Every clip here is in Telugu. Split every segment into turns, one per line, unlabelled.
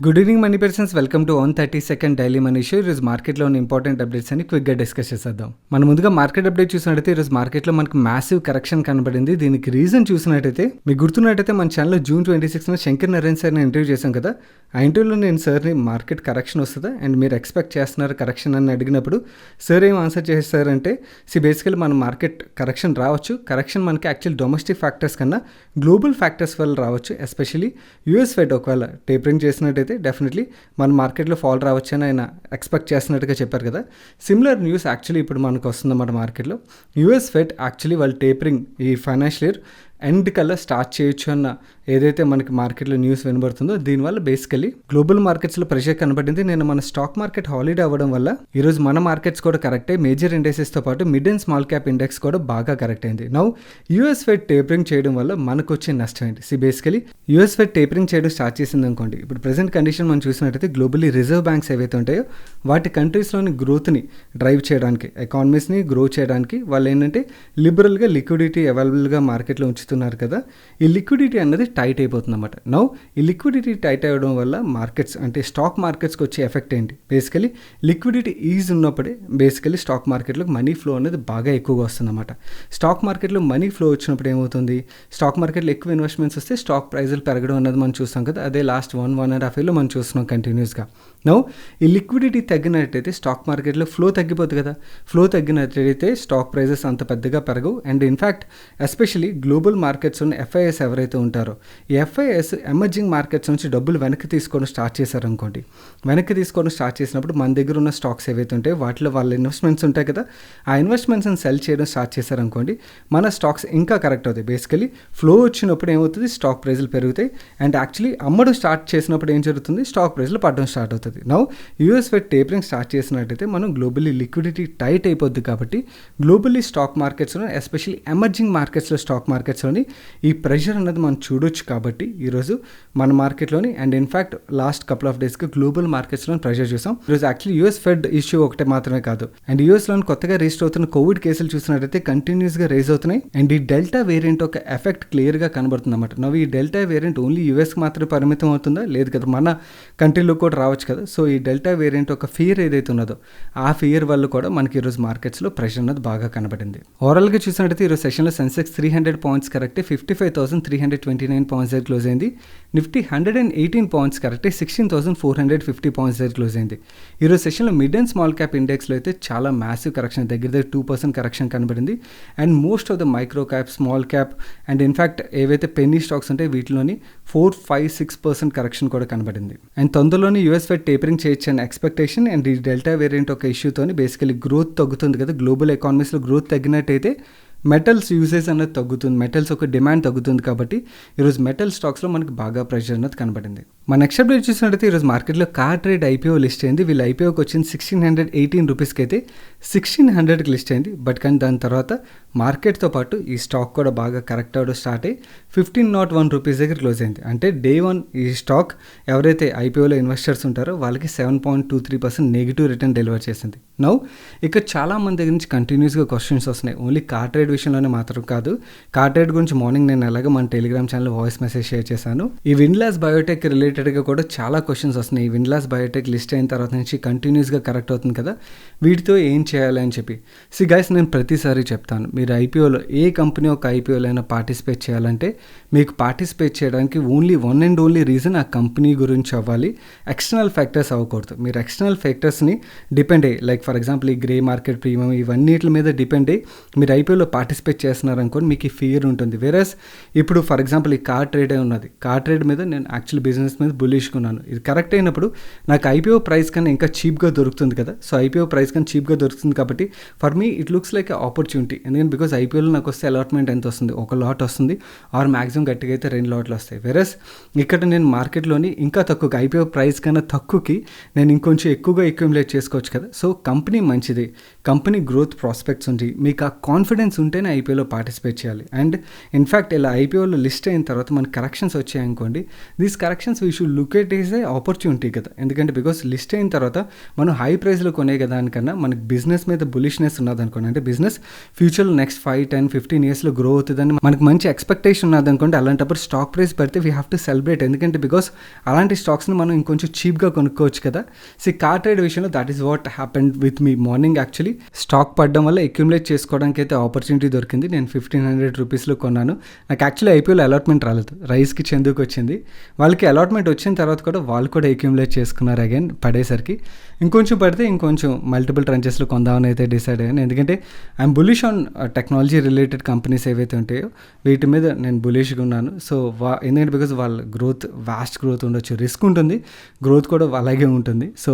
Good evening money persons, welcome to 132nd daily money show. ఈరోజు మార్కెట్లో ఉన్న ఇంపార్టెంట్ అప్డేట్స్ అని క్విక్గా డిస్కస్ చేసేద్దాం. మనం ముందుగా మార్కెట్ అప్డేట్ చూసినట్టయితే ఈరోజు మార్కెట్లో మనకు మ్యాసివ్ కరెక్షన్ కనబడింది. దీనికి రీజన్ చూసినట్టయితే మీకు గుర్తున్నట్టయితే మన ఛానల్లో June 26న శంకర్ నరేన్ సార్ని ఇంటర్వ్యూ చేశాం కదా. ఆ ఇంటర్వ్యూలో నేను సార్ని మార్కెట్ కరెక్షన్ వస్తుందా అండ్ మీరు ఎక్స్పెక్ట్ చేస్తున్నారు కరెక్షన్ అని అడిగినప్పుడు సార్ ఏం ఆన్సర్ చేస్తారంటే బేసికలీ మన మార్కెట్ కరెక్షన్ రావచ్చు. కరెక్షన్ మనకి యాక్చువల్ డొమెస్టిక్ ఫ్యాక్టర్స్ కన్నా గ్లోబల్ ఫ్యాక్టర్స్ వల్ల రావచ్చు. ఎస్పెషలీ యూఎస్ ఫెడ్ ఒకవేళ టేపరింగ్ చేసినట్టయితే డెఫినెట్లీ మన మార్కెట్లో ఫాల్ రావచ్చు అని ఆయన ఎక్స్పెక్ట్ చేస్తున్నట్టుగా చెప్పారు కదా. సిమిలర్ న్యూస్ యాక్చువల్లీ ఇప్పుడు మనకు వస్తుందన్నమాట మార్కెట్లో. యూఎస్ ఫెడ్ యాక్చువల్లీ వాళ్ళు టేపరింగ్ ఈ ఫైనాన్షియల్ ఇయర్ ఎండ్ కల్లా స్టార్ట్ చేయొచ్చు అన్న ఏదైతే మనకి మార్కెట్లో న్యూస్ వినబడుతుందో దీనివల్ల బేసికలీ గ్లోబల్ మార్కెట్స్లో ప్రెషర్ కనబడింది. నేను మన స్టాక్ మార్కెట్ హాలిడే అవ్వడం వల్ల ఈరోజు మన మార్కెట్స్ కూడా కరెక్ట్ అయ్యి మేజర్ ఇండెక్సెస్తో పాటు mid and small cap index కూడా బాగా కరెక్ట్ అయింది. నౌ యూఎస్ ఫెడ్ టేపరింగ్ చేయడం వల్ల మనకు వచ్చే నష్టం ఏంటి? బేసికలీ యూఎస్ ఫెడ్ టేపరింగ్ చేయడం స్టార్ట్ చేసింది అనుకోండి. ఇప్పుడు ప్రెసెంట్ కండిషన్ మనం చూసినట్టయితే గ్లోబలీ రిజర్వ్ బ్యాంక్స్ ఏవైతే ఉంటాయో వాటి కంట్రీస్లోని గ్రోత్ని డ్రైవ్ చేయడానికి, ఎకానమీస్ని గ్రో చేయడానికి వాళ్ళు ఏంటంటే లిబరల్గా లిక్విడిటీ అవైలబుల్గా మార్కెట్లో ఉంచుతున్నారు కదా. ఈ లిక్విడిటీ అన్నది టైట్ అయిపోతుంది అన్నమాట. నౌ ఈ లిక్విడిటీ టైట్ అవ్వడం వల్ల మార్కెట్స్ అంటే స్టాక్ మార్కెట్స్కి వచ్చే ఎఫెక్ట్ ఏంటి? బేసికలీ లిక్విడిటీ ఈజ్ ఉన్నప్పుడే బేసికలీ స్టాక్ మార్కెట్లో మనీ ఫ్లో అనేది బాగా ఎక్కువగా వస్తుంది అన్నమాట. స్టాక్ మార్కెట్లో మనీ ఫ్లో వచ్చినప్పుడు ఏమవుతుంది? స్టాక్ మార్కెట్లో ఎక్కువ ఇన్వెస్ట్మెంట్స్ వస్తే స్టాక్ ప్రైజులు పెరగడం అన్నది మనం చూస్తాం కదా. అదే లాస్ట్ 1.5 ఇయర్లో మనం చూస్తున్నాం కంటిన్యూస్గా. నౌ ఈ లిక్విడిటీ తగ్గినట్టయితే స్టాక్ మార్కెట్లో ఫ్లో తగ్గిపోతుంది కదా. ఫ్లో తగ్గినట్టయితే స్టాక్ ప్రైజెస్ అంత పెద్దగా పెరగవు. And in fact especially global markets ఉన్న ఎఫ్ఐఎస్ ఎవరైతే ఉంటారో ఈ ఎఫ్ఐఎస్ ఎమర్జింగ్ మార్కెట్స్ నుంచి డబ్బులు వెనక్కి తీసుకోవడం స్టార్ట్ చేశారనుకోండి. వెనక్కి తీసుకోవడం స్టార్ట్ చేసినప్పుడు మన దగ్గర ఉన్న స్టాక్స్ ఏవైతే ఉంటాయో వాటిలో వాళ్ళ ఇన్వెస్ట్మెంట్స్ ఉంటాయి కదా, ఆ ఇన్వెస్ట్మెంట్స్ని సెల్ చేయడం స్టార్ట్ చేశారనుకోండి, మన స్టాక్స్ ఇంకా కరెక్ట్ అవుతాయి. బేసికలీ ఫ్లో వచ్చినప్పుడు ఏమవుతుంది? స్టాక్ ప్రైజులు పెరుగుతాయి. అండ్ యాక్చువల్లీ అమ్మడం స్టార్ట్ చేసినప్పుడు ఏం జరుగుతుంది? స్టాక్ ప్రైజులు పడడం స్టార్ట్ అవుతుంది. Now US Fed tapering start చేసినట్టయితే మనం గ్లోబల్లీ లిక్విడిటీ టైట్ అయిపోద్ది కాబట్టి గ్లోబల్లీ స్టాక్ మార్కెట్స్లో ఎస్పెషల్లీ ఎమర్జింగ్ మార్కెట్స్లో స్టాక్ మార్కెట్స్లోని ఈ ప్రెషర్ అనేది మనం చూడొచ్చు. కాబట్టి ఈరోజు మన మార్కెట్లోని and in fact last couple of డేస్కి గ్లోబల్ మార్కెట్స్లో ప్రెషర్ చూసాం. ఈరోజు యాక్చువల్లీ యూఎస్ ఫెడ్ ఇష్యూ ఒకటే మాత్రమే కాదు, అండ్ యూఎస్లోని కొత్తగా రిజిస్టర్ అవుతున్న కోవిడ్ కేసులు చూసినట్టయితే కంటిన్యూస్గా రేజ్ అవుతున్నాయి. అండ్ ఈ డెల్టా వేరియంట్ ఒక ఎఫెక్ట్ క్లియర్గా కనబడుతుంది అన్నమాట. నవ్వు ఈ డెల్టా వేరియంట్ ఓన్లీ యూఎస్కి మాత్రమే పరిమితం అవుతుందా? లేదు కదా, మన కంట్రీలో కూడా రావచ్చు కదా. సో ఈ డెల్టా వేరియంట్ ఒక ఫియర్ ఏదైతే ఉన్నదో ఆ ఫియర్ వల్ల కూడా మనకి ఈరోజు మార్కెట్స్లో ప్రెషర్ అనేది బాగా కనబడింది. ఓవరాల్గా చూసినట్టయితే ఈరోజు సెషన్లో సెన్సెక్స్ 300 పాయింట్స్ కరెక్ట్ 55,329 పాయింట్స్ దగ్గర క్లోజ్ అయింది. నిఫ్టీ 118 పాయింట్స్ కరెక్ట్ 16,450 పాయింట్స్ దగ్గర క్లోజ్ అయింది. ఈరోజు సెషన్లో మిడ్ అండ్ స్మాల్ క్యాప్ ఇండెక్స్లో అయితే చాలా మ్యాసివ్ కరెక్షన్ దగ్గర 2% కరెక్షన్ కనబడింది. And most of the micro cap, small cap and in fact ఏవైతే పెన్నీ స్టాక్స్ ఉంటాయో వీటిలోని 4-5-6% కరెక్షన్ కూడా కనబడింది. అండ్ తొందరలోనే యూఎస్ ఫెడ్ టేపరింగ్ చేయొచ్చు అనే ఎక్స్పెక్టేషన్ అండ్ ఈ డెల్టా వేరియంట్ ఒక ఇష్యూతోని బేసికలీ గ్రోత్ తగ్గుతుంది కదా. గ్లోబల్ ఎకానమీస్లో గ్రోత్ తగ్గినట్టయితే మెటల్స్ యూసేజ్ అనేది తగ్గుతుంది, మెటల్స్ ఒక డిమాండ్ తగ్గుతుంది. కాబట్టి ఈరోజు మెటల్ స్టాక్స్లో మనకి బాగా ప్రెషర్ అనేది కనబడింది. మన నెక్స్ట్ అప్డేట్ చూసినట్టయితే ఈరోజు మార్కెట్లో కార్ ట్రేడ్ ఐపీఓ లిస్ట్ అయింది. వీళ్ళు ఐపీఓకి వచ్చింది 1,618 రూపీస్కి అయితే 1,600కి లిస్ట్ అయింది. బట్ కానీ దాని తర్వాత మార్కెట్తో పాటు ఈ స్టాక్ కూడా బాగా కరెక్ట్ అవ్వడం స్టార్ట్ అయ్యి 1,501 రూపీస్ దగ్గర క్లోజ్ అయింది. అంటే డే 1 ఈ స్టాక్ ఎవరైతే ఐపీఓలో ఇన్వెస్టర్స్ ఉంటారో వాళ్ళకి 7.23% నెగిటివ్ రిటర్న్ డెలివర్ చేసింది. నౌ ఇక్కడ చాలామంది దగ్గర నుంచి కంటిన్యూస్గా క్వశ్చన్స్ వస్తున్నాయి. ఓన్లీ కార్ ట్రేడ్ విషయంలోనే మాత్రం కాదు, కార్ ట్రేడ్ గురించి మార్నింగ్ నేను ఎలాగో మన Telegram channel voice message share చేశాను. ఈ విన్లాస్ బయోటెక్ రిలేటెడ్గా కూడా చాలా క్వశ్చన్స్ వస్తున్నాయి. ఈ విన్లాస్ బయోటెక్ లిస్ట్ అయిన తర్వాత నుంచి కంటిన్యూస్గా కరెక్ట్ అవుతుంది కదా, వీటితో ఏం చేయాలి అని చెప్పి. గైస్ నేను ప్రతిసారి చెప్తాను, మీరు ఐపీఓలో ఏ కంపెనీ ఒక ఐపీఓలో అయినా పార్టిసిపేట్ చేయాలంటే మీకు పార్టిసిపేట్ చేయడానికి వన్ అండ్ ఓన్లీ రీజన్ ఆ కంపెనీ గురించి అవ్వాలి, ఎక్స్టర్నల్ ఫ్యాక్టర్స్ అవ్వకూడదు. మీరు ఎక్స్టర్నల్ ఫ్యాక్టర్స్ని డిపెండ్ అయ్యి లైక్ ఫర్ ఎగ్జాంపుల్ ఈ గ్రే మార్కెట్ ప్రీమియం ఇవన్నిటి మీద డిపెండ్ అయ్యి మీరు ఐపీఓలో పార్టిసిపేట్ చేస్తున్నారనుకోండి మీకు ఈ ఫియర్ ఉంటుంది. వేరస్ ఇప్పుడు ఫర్ ఎగ్జాంపుల్ ఈ కార్ ట్రేడ్ ఉన్నది, కార్ ట్రేడ్ మీద నేను యాక్చువల్ బిజినెస్ మీద బుల్లిష్కున్నాను. ఇది కరెక్ట్ అయినప్పుడు నాకు ఐపీఓ ప్రైస్ కన్నా ఇంకా చీప్గా దొరుకుతుంది కదా. సో ఐపీఓ ప్రైస్ కన్నా చీప్గా దొరుకుతుంది కాబట్టి for me it looks like opportunity. ఎందుకంటే బికాజ్ ఐపీఓలో నాకు వస్తే అలాట్మెంట్ ఎంత వస్తుంది? ఒక లాట్ వస్తుంది, ఆర్ మ్యాక్సిమం గట్టిగా అయితే 2 లాట్లు వస్తాయి. వేరస్ ఇక్కడ నేను మార్కెట్లోని ఇంకా తక్కువగా ఐపీఓ ప్రైస్ కన్నా తక్కువకి నేను ఇంకొంచెం ఎక్కువగా అక్యుములేట్ చేసుకోవచ్చు కదా. సో కంపెనీ మంచిది, కంపెనీ గ్రోత్ ప్రాస్పెక్ట్స్ ఉంది, మీకు ఆ కాన్ఫిడెన్స్ ఉంటేనే ఐపీఓలో పార్టిసిపేట్ చేయాలి. అండ్ ఇన్ఫ్యాక్ట్ ఇలా ఐపీఓలో లిస్ట్ అయిన తర్వాత మనకి కరెక్షన్స్ వచ్చాయనుకోండి, these corrections we should look at is a opportunity కదా. ఎందుకంటే బికాస్ లిస్ట్ అయిన తర్వాత మనం హై ప్రైస్లో కొనే కదా దానికన్నా మనకి బిజినెస్ మీద బులిష్నెస్ ఉన్నదనుకోండి, అంటే బిజినెస్ ఫ్యూచర్లో నెక్స్ట్ 5, 10, 15 ఇయర్స్లో గ్రో అవుతుందని మనకు మంచి ఎక్స్పెక్టేషన్ ఉన్నదనుకోండి, అలాంటప్పుడు స్టాక్ ప్రైస్ పెడితే వీ హ్యావ్ టు సెలబ్రేట్. ఎందుకంటే బికాస్ అలాంటి స్టాక్స్ని మనం ఇంకొంచెం చీప్గా కొనుక్కోవచ్చు కదా. సో కార్ ట్రేడ్ విషయంలో that is what happened with me morning. Actually stock పడడం వల్ల అక్యుములేట్ చేసుకోవడానికి అయితే ఆపర్చునిటీ దొరికింది. నేను 1500 రూపీస్లో కొన్నాను. నాకు యాక్చువల్లీ ఐపీఓలో అలాట్మెంట్ రాలేదు, రైస్కి చందుకు వచ్చింది. వాళ్ళకి అలాట్మెంట్ వచ్చిన తర్వాత కూడా వాళ్ళు కూడా అక్యుములేట్ చేసుకున్నారు అగైన్ పడేసరికి. ఇంకొంచెం పడితే ఇంకొంచెం మల్టిపుల్ ట్రంచెస్లో కొందామని అయితే డిసైడ్ అయ్యాను. ఎందుకంటే I'm bullish on technology related companies ఏవైతే ఉంటాయో వీటి మీద నేను బులిష్గా ఉన్నాను. సో ఎందుకంటే బికాజ్ వాళ్ళ గ్రోత్ వాస్ట్ గ్రోత్ ఉండొచ్చు, రిస్క్ ఉంటుంది, గ్రోత్ కూడా అలాగే ఉంటుంది. సో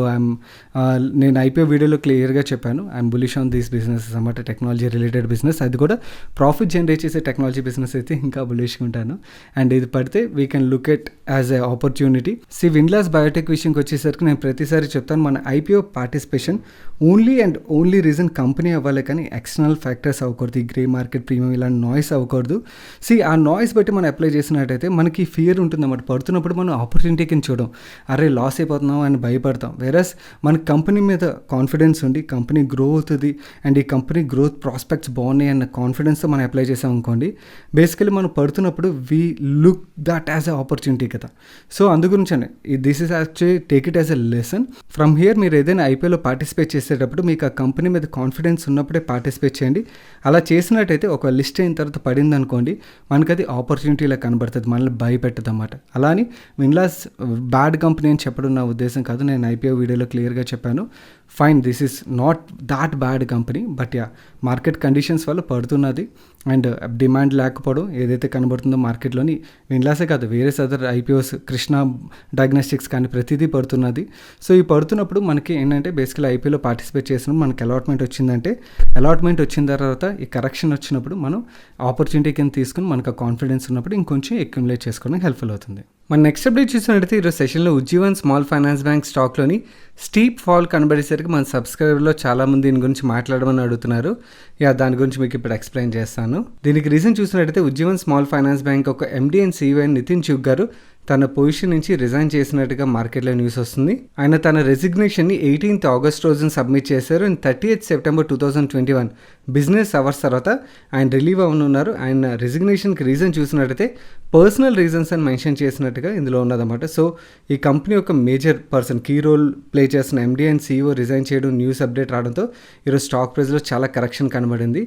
నేను ఐపీఓ వీడియోలో క్లియర్గా చెప్పాను I'm bullish on these business అన్నమాట, టెక్నాలజీ రిలేటెడ్ బిజినెస్, అది కూడా ప్రాఫిట్ జనరేట్ చేసే టెక్నాలజీ బిజినెస్ అయితే ఇంకా బులిష్గా ఉంటాను. అండ్ ఇది పడితే we can look at as a opportunity. Windlas biotech విషయంకి వచ్చేసరికి నేను ప్రతిసారి చెప్తాను, మన ఐపీఓ participation only and only reason company అవ్వాలి, కానీ ఎక్స్టర్నల్ ఫ్యాక్టర్స్ అవ్వకూడదు, ఈ గ్రే మార్కెట్ ప్రీమియం ఇలాంటి నాయిస్ అవ్వకూడదు. ఆ నాయిస్ బట్టి మనం అప్లై చేసినట్టయితే మనకి ఫియర్ ఉంటుంది అన్నమాట. పడుతున్నప్పుడు మనం ఆపర్చునిటీకి చూడడం, అరే లాస్ అయిపోతున్నాం అని భయపడతాం. వేరస్ మన కంపెనీ మీద కాన్ఫిడెన్స్ ఉండి కంపెనీ గ్రో అవుతుంది అండ్ ఈ కంపెనీ గ్రోత్ ప్రాస్పెక్ట్స్ బాగున్నాయి అన్న కాన్ఫిడెన్స్తో మనం అప్లై చేసాం అనుకోండి, బేసికలీ మనం పడుతున్నప్పుడు we look that as a opportunity కదా. సో అందు గురించండి this is actually take it as a lesson. From here మీరు ఏదైనా ఐపీఓలో పార్టిసిపేట్ చేసేటప్పుడు మీకు ఆ కంపెనీ మీద కాన్ఫిడెన్స్ ఉన్నప్పుడే పార్టిసిపేట్ చేయండి. అలా చేసినట్టయితే ఒక లిస్ట్ అయిన తర్వాత పడింది అనుకోండి, మనకు అది ఆపర్చునిటీలా కనబడుతుంది, మనల్ని భయపెట్టదు అన్నమాట. అలా అని విన్లాస్ బ్యాడ్ కంపెనీ అని చెప్పడం నా ఉద్దేశం కాదు. నేను ఐపీఓ వీడియోలో క్లియర్గా చెప్పాను, fine this is not that bad company, but yeah market conditions వల్ల పడుతున్నది అండ్ డిమాండ్ లేకపోవడం ఏదైతే కనబడుతుందో మార్కెట్లోని, విన్లాసే కాదు వేరే అదర్ ఐపీఓస్ కృష్ణ డయాగ్నోస్టిక్స్ కానీ ప్రతిదీ పడుతున్నది. సో ఈ పడుతున్నప్పుడు మనకి ఏంటంటే బేసికలీ ఐపీఓలో పార్టిసిపేట్ చేసినప్పుడు మనకి అలాట్మెంట్ వచ్చిందంటే, అలాట్మెంట్ వచ్చిన తర్వాత ఈ కరెక్షన్ వచ్చినప్పుడు మనం ఆపర్చునిటీ కింద తీసుకుని మనకు ఆ కాన్ఫిడెన్స్ ఉన్నప్పుడు ఇంకొంచెం అక్యుములేట్ చేసుకోవడానికి హెల్ప్ఫుల్ అవుతుంది. మన నెక్స్ట్ అప్డేట్ చూసినట్టయితే ఈరోజు సెషన్లో ఉజ్జీవన్ స్మాల్ ఫైనాన్స్ బ్యాంక్ స్టాక్లోని స్టీప్ ఫాల్ కనబడేసరికి మన సబ్స్క్రైబర్లో చాలామంది దీని గురించి మాట్లాడమని అడుగుతున్నారు. దాని గురించి మీకు ఇప్పుడు ఎక్స్ప్లెయిన్ చేస్తాను. దీనికి రీజన్ చూసినట్టయితే ఉజ్జీవన్ స్మాల్ ఫైనాన్స్ బ్యాంక్ ఒక MD and CEO Nitin Chugh గారు తన పొజిషన్ నుంచి రిజైన్ చేసినట్టుగా మార్కెట్లో న్యూస్ వస్తుంది. ఆయన తన రెసిగ్నేషన్ని 18th ఆగస్ట్ రోజున సబ్మిట్ చేశారు. And 30th September 2021 business hours తర్వాత ఆయన రిలీవ్ అవనున్నారు. ఆయన రెసిగ్నేషన్కి రీజన్ చూసినట్టయితే పర్సనల్ రీజన్స్ అని మెన్షన్ చేసినట్టుగా ఇందులో ఉన్నదన్నమాట. సో ఈ కంపెనీ యొక్క major person key role play చేస్తున్న ఎండీ అండ్ సీఈఓ రిజైన్ చేయడం న్యూస్ అప్డేట్ రావడంతో ఈరోజు స్టాక్ ప్రైస్లో చాలా కరెక్షన్ కనబడింది.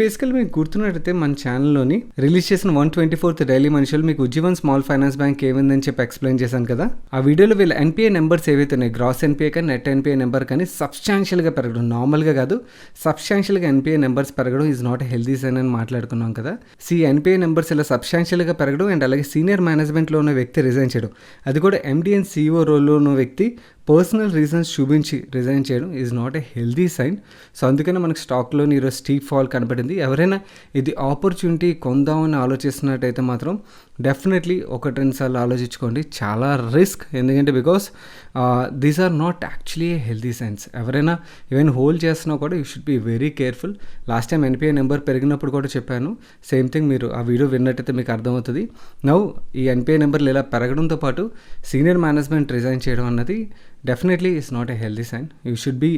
బేసికల్ మీకు గుర్తున్నట్టయితే మన ఛానల్లోని రిలీజ్ చేసిన 124th డైలీ మనిషిలో మీకు ఉజ్జీవన్ స్మాల్ ఫైనాన్స్ బ్యాంక్ ఏమైందని చెప్పి ఎక్స్ప్లెయిన్ చేశాను కదా. ఆ వీడియోలో వీళ్ళ ఎన్పిఏ నెంబర్స్ ఏవైతే ఉన్నాయి, గ్రాస్ ఎన్పిఏ కానీ నెట్ ఎన్పిఏ నెంబర్ కానీ సబ్స్టాన్షియల్గా పెరగడం, నార్మల్గా కాదు సబ్స్టాన్షియల్గా ఎన్పిఏ నెంబర్స్ పెరగడం is not a healthy sign అని మాట్లాడుకున్నాం కదా. ఎన్పిఏ నెంబర్స్ ఇలా సబ్స్టాన్షియల్గా పెరగడం అండ్ అలాగే సీనియర్ మేనేజ్మెంట్లో ఉన్న వ్యక్తి రిజైన్ చేయడం, అది కూడా ఎండీ అండ్ సీఈఓ రోల్లో ఉన్న వ్యక్తి పర్సనల్ రీజన్స్ చూపించి రిజైన్ చేయడం is not a healthy sign. So అందుకనే మనకు స్టాక్లోని ఈరోజు స్టీప్ ఫాల్ కనబడింది. ఎవరైనా ఇది ఆపర్చునిటీ కొందామని ఆలోచిస్తున్నట్టయితే మాత్రం డెఫినెట్లీ 1-2 సార్లు ఆలోచించుకోండి. చాలా రిస్క్, ఎందుకంటే because these are not actually a healthy signs. ఎవరైనా ఈవెన్ హోల్డ్ చేస్తున్నా కూడా you should be very careful. Last time NPI number పెరిగినప్పుడు కూడా చెప్పాను సేమ్ థింగ్, మీరు ఆ వీడియో విన్నట్టయితే మీకు అర్థమవుతుంది. నౌ ఈ ఎన్పిఐ నెంబర్లు ఇలా పెరగడంతో పాటు సీనియర్ మేనేజ్మెంట్ రిజైన్ చేయడం అన్నది definitely is not a healthy sign. You should be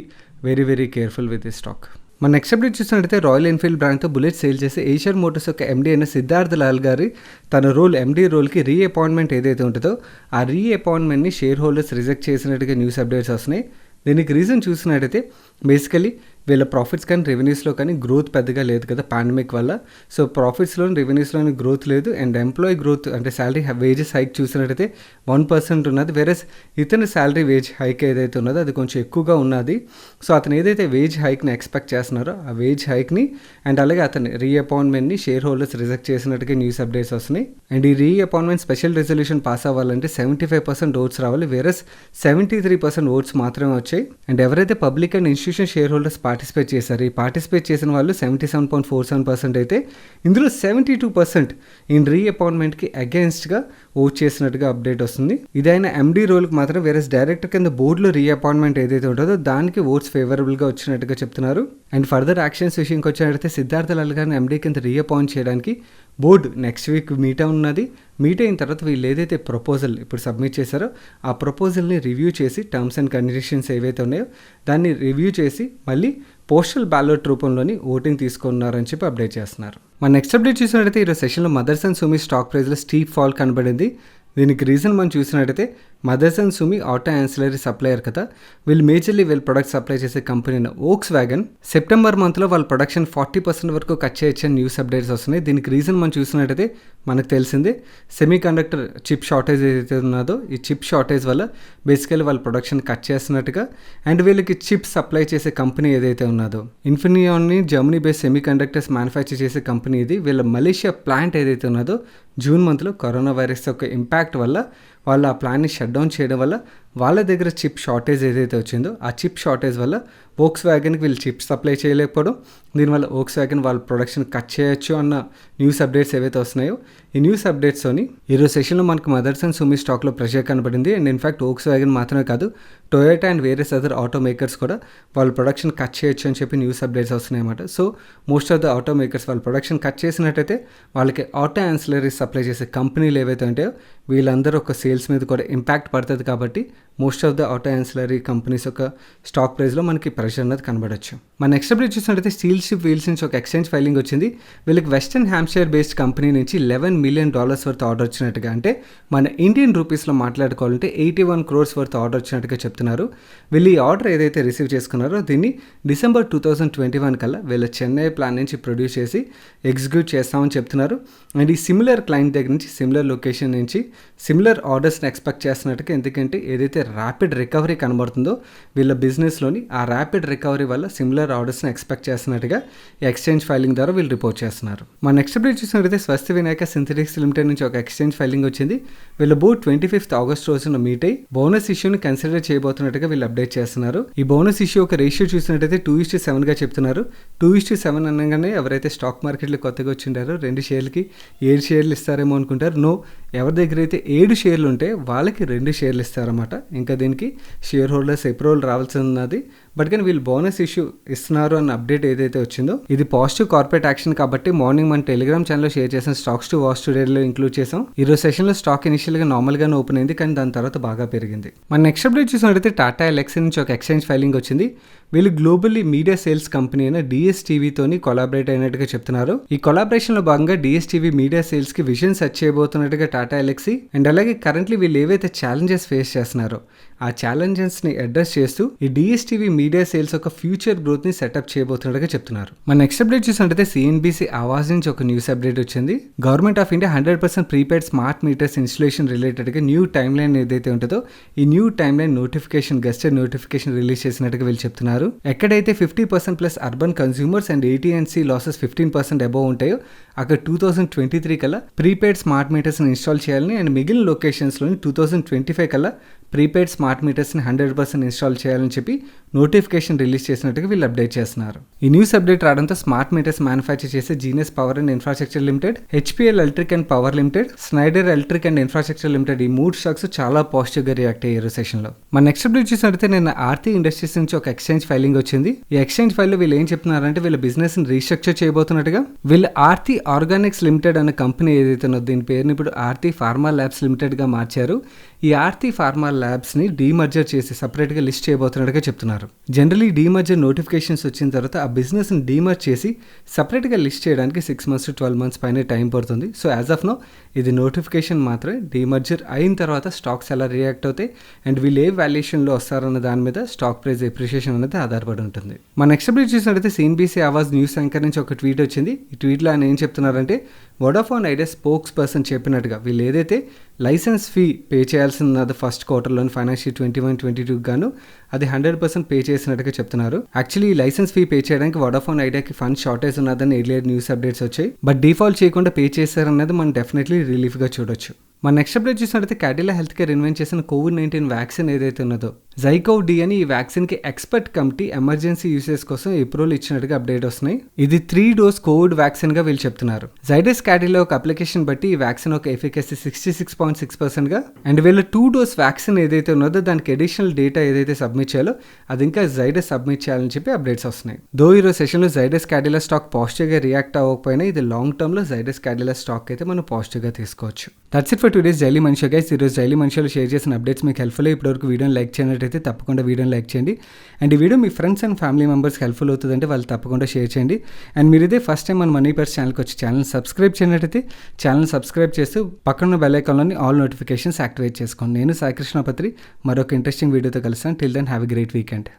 very very careful with this stock. మన నెక్స్ట్ అప్డేట్ చూసినట్టయితే రాయల్ ఎన్ఫీల్డ్ బ్రాండ్తో బుల్లెట్ సేల్ చేసే ఏషియర్ మోటార్స్ యొక్క ఎండీ అయిన సిద్ధార్థ్ లాల్ గారి తన ఎండీ రోల్కి రీఅపాయింట్మెంట్ ఏదైతే ఉంటుందో ఆ రీఅపాయింట్మెంట్ని షేర్ హోల్డర్స్ రిజెక్ట్ చేసినట్టుగా న్యూస్ అప్డేట్స్ వస్తున్నాయి. దీనికి రీజన్ చూసినట్టయితే బేసికలీ వీళ్ళ ప్రాఫిట్స్ కానీ రెవెన్యూస్లో కానీ గ్రోత్ పెద్దగా లేదు కదా పాండమిక్ వల్ల. సో ప్రాఫిట్స్లోని రెవెన్యూస్లోని గ్రోత్ లేదు అండ్ ఎంప్లాయీ గ్రోత్ అంటే శాలరీ వేజెస్ హైక్ చూసినట్టయితే 1% ఉన్నది. వేరేస్ ఇతని శాలరీ వేజ్ హైక్ ఏదైతే ఉన్నదో అది కొంచెం ఎక్కువగా ఉన్నది. సో అతను ఏదైతే వేజ్ హైక్ని ఎక్స్పెక్ట్ చేస్తున్నారో ఆ వేజ్ హైక్ని అండ్ అలాగే అతని రీఅపాయింట్మెంట్ని షేర్ హోల్డర్స్ రిజెక్ట్ చేసినట్టుగా న్యూస్ అప్డేట్స్ వస్తున్నాయి. అండ్ ఈ రీఅపాయింట్మెంట్ స్పెషల్ రెజల్యూషన్ పాస్ అవ్వాలంటే 75% ఓట్స్ రావాలి, వేరేస్ 73% ఓట్స్ మాత్రమే వచ్చాయి. అండ్ ఎవరైతే public and institution share holders participate చేశారు, ఈ పార్టిసిపేట్ చేసిన వాళ్ళు 77.47% అయితే ఇందులో 72% ఈ రీఅపాయింట్మెంట్కి అగేన్స్ట్గా ఓట్ చేసినట్టుగా అప్డేట్ వస్తుంది. ఇదైనా ఎండీ రోల్కి మాత్రం వేరే డైరెక్టర్ కింద బోర్డులో రీఅపాయింట్మెంట్ ఏదైతే ఉంటుందో దానికి ఓట్స్ ఫేవరబుల్గా వచ్చినట్టుగా చెప్తున్నారు. అండ్ ఫర్దర్ యాక్షన్స్ విషయంకి వచ్చినట్టయితే సిద్ధార్థ లాల్ గారిని ఎండీ కింద రీఅపాయింట్ చేయడానికి బోర్డు నెక్స్ట్ వీక్ మీట్ ఉన్నది. మీట్ అయిన తర్వాత వీళ్ళు ఏదైతే ప్రపోజల్ ఇప్పుడు సబ్మిట్ చేశారో ఆ ప్రపోజల్ని రివ్యూ చేసి టర్మ్స్ అండ్ కండిషన్స్ ఏవైతే ఉన్నాయో దాన్ని రివ్యూ చేసి మళ్ళీ పోస్టల్ బ్యాలెట్ రూపంలోని ఓటింగ్ తీసుకున్నారని చెప్పి అప్డేట్ చేస్తున్నారు. మన నెక్స్ట్ అప్డేట్ చూసినట్టయితే ఈరోజు సెషన్లో మదర్స్ అండ్ సుమి స్టాక్ ప్రైస్లో స్టీప్ ఫాల్ కనబడింది. దీనికి రీజన్ మనం చూసినట్టయితే mothers and Sumi auto ancillary supplier కదా, వీళ్ళు మేజర్లీ వీళ్ళు ప్రొడక్ట్ సప్లై చేసే కంపెనీ అయిన వోక్స్ వ్యాగన్ సెప్టెంబర్ మంత్లో వాళ్ళ ప్రొడక్షన్ 40% వరకు కట్ చేయొచ్చని న్యూస్ అప్డేట్స్ వస్తున్నాయి. దీనికి రీజన్ మనం చూసినట్టయితే మనకు తెలిసిందే సెమీ కండక్టర్ చిప్ షార్టేజ్ ఏదైతే ఉన్నదో ఈ చిప్ షార్టేజ్ వల్ల బేసికలీ వాళ్ళ ప్రొడక్షన్ కట్ చేస్తున్నట్టుగా, అండ్ వీళ్ళకి చిప్ సప్లై చేసే కంపెనీ ఏదైతే ఉన్నదో ఇన్ఫినియాన్ని Germany based semiconductors manufacture చేసే కంపెనీ ఇది. వీళ్ళ మలేషియా ప్లాంట్ ఏదైతే ఉన్నదో జూన్ మంత్లో కరోనా వైరస్ యొక్క ఇంపాక్ట్ వల్ల వాళ్ళు ఆ ప్లాన్ని షట్ డౌన్ చేయడం వల్ల వాళ్ళ దగ్గర చిప్ షార్టేజ్ ఏదైతే వచ్చిందో ఆ చిప్ షార్టేజ్ వల్ల వోక్స్ వ్యాగన్కి వీళ్ళు చిప్ సప్లై చేయలేకపోవడం, దీనివల్ల వోక్స్ వ్యాగన్ వాళ్ళ ప్రొడక్షన్ కట్ చేయొచ్చు అన్న న్యూస్ అప్డేట్స్ ఏవైతే వస్తున్నాయో ఈ న్యూస్ అప్డేట్స్తోని ఈరోజు సెషన్లో మనకు మదర్స్ అండ్ సుమి స్టాక్లో ప్రెషర్ కనబడింది. అండ్ ఇన్ఫాక్ట్ వోక్స్ వ్యాగన్ మాత్రమే కాదు Toyota and various other auto makers కూడా వాళ్ళ ప్రొడక్షన్ కట్ చేయొచ్చు అని చెప్పి న్యూస్ అప్డేట్స్ వస్తున్నాయి అన్నమాట. So most of the auto makers వాళ్ళ ప్రొడక్షన్ కట్ చేసినట్టయితే వాళ్ళకి ఆటో యాన్సిలరీస్ సప్లై చేసే కంపెనీలు ఏవైతే ఉంటాయో వీళ్ళందరూ ఒక సేల్స్ మీద కూడా ఇంపాక్ట్ పడుతుంది. కాబట్టి most of the auto ancillary companies యొక్క స్టాక్ ప్రైస్లో మనకి ప్రెషర్ అనేది కనబడచ్చు. మన నెక్స్ట్ అప్డేట్ చూసినట్టయితే స్టీల్ షిప్ వీల్స్ నుంచి ఒక ఎక్స్చేంజ్ ఫైలింగ్ వచ్చింది. వీళ్ళకి వెస్టర్న్ హ్యాంప్షైర్ బేస్డ్ కంపెనీ నుంచి $11 million వర్త్ ఆర్డర్ వచ్చినట్టుగా, అంటే మన ఇండియన్ రూపీస్లో మాట్లాడుకోవాలంటే 81 crores వర్త్ ఆర్డర్ వచ్చినట్టుగా చెప్తున్నారు. వీళ్ళు ఈ ఆర్డర్ ఏదైతే రిసీవ్ చేసుకున్నారో దీన్ని డిసెంబర్ 2021 కల్లా వీళ్ళ చెన్నై ప్లాన్ నుంచి ప్రొడ్యూస్ చేసి ఎగ్జిక్యూట్ చేస్తామని చెప్తున్నారు. అండ్ ఈ సిమిలర్ క్లయింట్ దగ్గర నుంచి సిమిలర్ లొకేషన్ నుంచి సిమిలర్ ఆర్డర్స్ని ఎక్స్పెక్ట్ చేస్తున్నట్టుగా, ఎందుకంటే ఏదైతే ర్యాపిడ్ రికవరీ కనబడుతుందో వీళ్ళ బిజినెస్లోని ఆ ర్యాపిడ్ రికవరీ వల్ల సిమిలర్ ఆర్డర్స్ని ఎక్స్పెక్ట్ చేస్తున్నట్టుగా ఈ ఎక్స్చేంజ్ ఫైలింగ్ ద్వారా వీళ్ళు రిపోర్ట్ చేస్తున్నారు. మన నెక్స్ట్ అప్డేట్ చూసినట్టయితే స్వస్తి వినాయక సింథటిక్స్ లిమిటెడ్ నుంచి ఒక ఎక్స్చేంజ్ ఫైలింగ్ వచ్చింది. వీళ్ళ బోర్డ్ 25th August రోజున మీట్ అయ్యి బోనస్ ఇష్యూని కన్సిడర్ చేయబోతున్నట్టుగా వీళ్ళు అప్డేట్ చేస్తున్నారు. ఈ బోనస్ ఇష్యూ ఒక రేషియో చూసినట్టయితే 2:7గా చెప్తున్నారు. 2:7 అనగానే ఎవరైతే స్టాక్ మార్కెట్లో కొత్తగా వచ్చిండారో 2 షేర్లకి 7 షేర్లు ఇస్తారేమో అనుకుంటారు. నో, ఎవరి దగ్గర అయితే 7 షేర్లు ఉంటే వాళ్ళకి 2 షేర్లు ఇస్తారన్నమాట. ఇంకా దీనికి షేర్ హోల్డర్స్ అప్రూవల్ రావాల్సి ఉన్నది. బట్ కానీ వీళ్ళు బోనస్ ఇష్యూ ఇస్తున్నారు అన్న అప్డేట్ ఏదైతే వచ్చిందో ఇది పాజిటివ్ కార్పొరేట్ యాక్షన్ కాబట్టి మార్నింగ్ మన టెలిగ్రామ్ ఛానల్లో షేర్ చేసిన స్టాక్స్ టు వాచ్ టుడేలో ఇంక్లూడ్ చేసాం. ఈరోజు సెషన్లో స్టాక్ ఇనిషియల్గా నార్మల్గానే ఓపెన్ అయింది, కానీ దాని తర్వాత బాగా పెరిగింది. మన నెక్స్ట్ అప్డేట్ చూసినట్టయితే టాటా ఎల్ఎక్సీ నుంచి ఒక ఎక్స్చేంజ్ ఫైలింగ్ వచ్చింది. వీళ్ళు గ్లోబల్లీ మీడియా సేల్స్ కంపెనీ అయిన డిఎస్టీవీతోని కొలాబరేట్ అయినట్టుగా చెప్తున్నారు. ఈ కొలాబరేషన్లో భాగంగా డిఎస్టీవీ మీడియా సేల్స్కి విజన్ సెట్ చేయబోతున్నట్టుగా టాటా ఎల్ఎక్సీ, అండ్ అలాగే కరెంట్లీ వీళ్ళు ఏవైతే ఛాలెంజెస్ ఫేస్ చేస్తున్నారో ఆ ఛాలెంజెస్ని అడ్రస్ చేస్తూ ఈ డిఎస్టీవీ మీడియా సేల్స్ ఒక ఫ్యూచర్ గ్రోత్ని సెటప్ చేయబోతున్నట్టుగా చెప్తున్నారు. మన నెక్స్ట్ అప్డేట్ చూసినట్టయితే సిఎన్బిసి ఆవాజ్ నుంచి ఒక న్యూస్ అప్డేట్ వచ్చింది. Government of India 100% prepaid smart meters installation రిలేటెడ్గా న్యూ టైమ్ లైన్ ఏదైతే ఉంటుందో ఈ new time line notification gazetted notification release చేసినట్టుగా వీళ్ళు చెప్తున్నారు. ఎక్కడైతే 50% plus urban consumers and AT&C losses 15% above ఉంటాయో అక్కడ 2023 కల్లా ప్రీపెయిడ్ స్మార్ట్ మీటర్స్ని ఇన్స్టాల్ చేయాలని, అండ్ మిగిలిన లొకేషన్స్లోని 2025 కల్లా ప్రీపెయిడ్ స్మార్ట్ మీటర్స్ని 100% ఇన్స్టాల్ చేయాలని చెప్పి నోటిఫికేషన్ రిలీజ్ చేసినట్టుగా వీళ్ళు అప్డేట్ చేస్తున్నారు. ఈ న్యూస్ అప్డేట్ రావడంతో స్మార్ట్ మీటర్స్ మ్యానుఫ్యాక్చర్ చేసే genius power and infrastructure limited, HPL electric and power limited, Schneider electric and infrastructure limited ఈ 3 స్టాక్స్ చాలా పాజిటివ్గా రియాక్ట్ అయ్యారు సెషన్లో. మన నెక్స్ట్ అప్డేట్ చూసినట్టయితే నిన్న ఆర్తి ఇండస్ట్రీస్ నుంచి ఒక ఎక్స్చేంజ్ ఫైలింగ్ వచ్చింది. ఈ ఎక్స్చేంజ్ ఫైల్లో వీళ్ళు ఏం చెప్తున్నారంటే వీళ్ళ బిజినెస్ ని రీస్ట్రక్చర్ చేయబోతున్నట్టుగా. వీళ్ళు ఆర్తి ఆర్గానిక్స్ లిమిటెడ్ అనే కంపెనీ ఏదైతే ఉన్నదో దీని పేరుని ఇప్పుడు ఆర్తి ఫార్మా ల్యాబ్స్ లిమిటెడ్గా మార్చారు. ఈ ఆర్తి ఫార్మా ల్యాబ్స్ని డీమర్జర్ చేసి సపరేట్గా లిస్ట్ చేయబోతున్నట్టుగా చెప్తున్నారు. జనరలీ డీమర్జర్ నోటిఫికేషన్స్ వచ్చిన తర్వాత ఆ బిజినెస్ని డీమర్జ్ చేసి సపరేట్గా లిస్ట్ చేయడానికి 6 months to 12 months పైన టైం పడుతుంది. సో యాజ్ ఆఫ్ నో ఇది నోటిఫికేషన్ మాత్రమే. డీమర్జర్ అయిన తర్వాత స్టాక్స్ ఎలా రియాక్ట్ అవుతాయి అండ్ వీళ్ళు ఏ వాల్యుయేషన్లో వస్తారన్న దాని మీద స్టాక్ ప్రైస్ ఎప్రిషియేషన్ అనేది ఆధారపడి ఉంటుంది. మన నెక్స్ట్ అప్డేట్ చూసినట్టయితే సిఎన్బిసి ఆవాజ్ న్యూస్ యాంకర్ నుంచి ఒక ట్వీట్ వచ్చింది. ఈ ట్వీట్లో ఆయన ఏం చెప్తున్నారంటే వోడాఫోన్ ఐడియా స్పోక్స్ పర్సన్ చెప్పినట్టుగా వీళ్ళు ఏదైతే లైసెన్స్ ఫీ పే చేయాల్సినది ఫస్ట్ క్వార్టర్లోని ఫైనాన్షియల్ 21-22 గాను అది 100% పే చేసినట్టుగా చెప్తున్నారు. యాక్చువల్లీ ఈ లైసెన్స్ ఫీ పే చేయడానికి వోడాఫోన్ ఐడియాకి ఫండ్ షార్టేజ్ ఉన్నదని ఎర్లియర్ న్యూస్ అప్డేట్స్ వచ్చాయి. బట్ డిఫాల్ట్ చేయకుండా పే చేశారన్నది మనం డెఫినెట్లీ రిలీఫ్గా చూడొచ్చు. మన నెక్స్ట్ అప్డేట్ చూసినట్టయితే క్యాడిలా హెల్త్ కేర్ ఇన్వెంట్ చేసిన కోవిడ్-19 వ్యాక్సిన్ ఏదైతే ఉన్నదో జైకోవ్ డి అని ఈ వ్యాక్సిన్కి ఎక్స్పర్ట్ కమిటీ ఎమర్జెన్సీ యూసేజ్ కోసం అప్రూవల్ ఇచ్చినట్టుగా అప్డేట్ వస్తున్నాయి. ఇది 3 డోస్ కోవిడ్ వ్యాక్సిన్గా వీళ్ళు చెప్తున్నారు. జైడస్ క్యాడిలా ఒక అప్లికేషన్ బట్టి ఈ వ్యాక్సిన్ ఒక ఎఫికసీ 66.6%గా అండ్ వీళ్ళ 2 డోస్ వ్యాక్సిన్ ఏదైతే ఉన్నదో దానికి అడిషనల్ డేటా ఏదైతే సబ్మిట్ చేయాలో అది ఇంకా జైడస్ సబ్మిట్ చేయాలని చెప్పి అప్డేట్స్ వస్తున్నాయి. దో ఈరోజు సెషన్లో జైడస్ క్యాడిలా స్టాక్ పాజిటివ్గా రియాక్ట్ అవ్వకపోయినా ఇది లాంగ్ టర్మ్లో జైడస్ క్యాడిలా స్టాక్ అయితే మనం పాజిటివ్గా తీసుకోవచ్చు. That's it for today's daily మనిషి గైస్. ఈరోజు డైలీ మనిషిలో షేర్ చేసిన అప్డేట్స్ మీకు హెల్ప్ఫుల్. ఇప్పటివరకు వీడియోని లైక్ చేయనట్టయితే తప్పకుండా వీడియోని లైక్ చేయండి. అండ్ ఈ వీడియో మీ ఫ్రెండ్స్ అండ్ ఫ్యామిలీ మెంబర్స్కి హెల్ప్ఫుల్ అవుతుందంటే వాళ్ళు తప్పకుండా షేర్ చేయండి. అండ్ మీరు ఇదే ఫస్ట్ టైం మన మనీ పర్స్ ఛానల్కి వచ్చి ఛానల్ సబ్స్క్రైబ్ చేయనట్టయితే ఛానల్ సబ్స్క్రైబ్ చేస్తూ పక్కన బెల్ ఐకాన్లోని ఆల్ నోటిఫికేషన్స్ యాక్టివేట్ చేసుకోండి. నేను సాయి కృష్ణ పత్రి మరొక ఇంట్రెస్టింగ్ వీడియోతో కలుస్తాను. Till then have a great weekend.